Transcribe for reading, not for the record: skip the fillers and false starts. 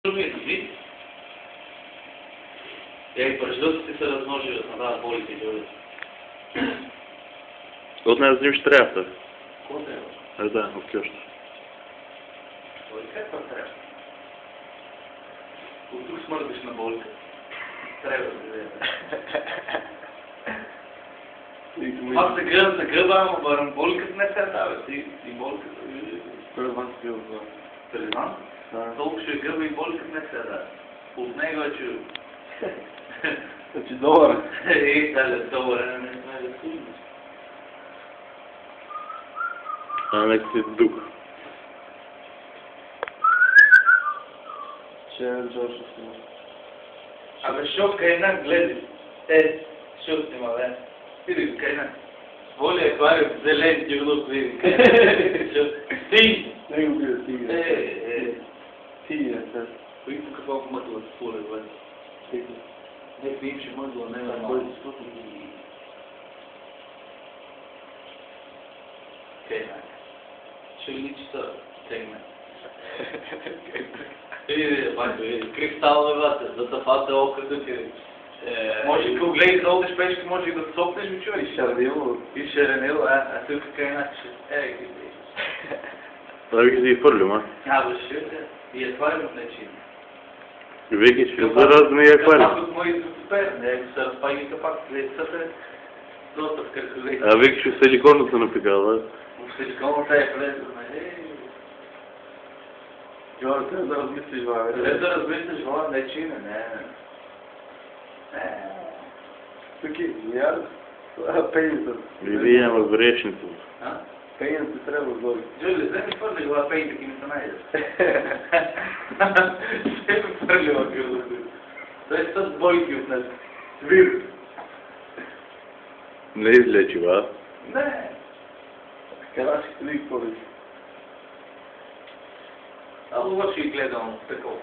Другият вид е и преждъците се размножи да надават болите и дълги. От нея взимаш трябва. Какво трябва? Да, от къща. Кой как това трябва? От тук смърдиш на болка. Трябва да се даде. Аз се гръба, ама болката не се дава. Ти болката... Първан си бил това. Първан? Толкова ще гъба и болката не се дава. От него е чу. Значи долар. Даже долар не знае да служи. Нека си дух. Че е Джорджа снима. Абе, шо кайна гледай. Шо снима, бе. Види кайна. Воля аквариум, зелен тюрлук, види кайна. Ти! Не го бива, ти Ти сега. Кои тук какво мъдла според, бе? Теги. Нека им ще мъдла, не на Кой малко. Кайна. Ще личи са тегна. Види, кристална вата, за тафата ока да ти. Може и като гледай да одеш пешки, може и да сопнеш, ми чуеш. И шарнило. И шаренило, а тук кайна, че... Да ви ги фърлим, а? Бе, ще и аквариум не чини. Веки ще заразни аквариум. Капакът му и супер, не, ако се разпаги капак, лецата е доста в кръховете. А веки ще силиконната напикала, да? В силиконата е влезла, Йо, трябва да размислиш, бе. Трябва да размислиш, вала, не чине, не. Таки, яр. Пейнта. Вие няма грешница. А? Пейнта трябва да дори. Джули, вземи фърли глава пейнта, ки ми се найдеш. Ще ми фърли глава гърда. Той е с бойки от нас. Свир. Не излечи, ба. Не. Карашки ли повече? Ало, ще ги гледам такова.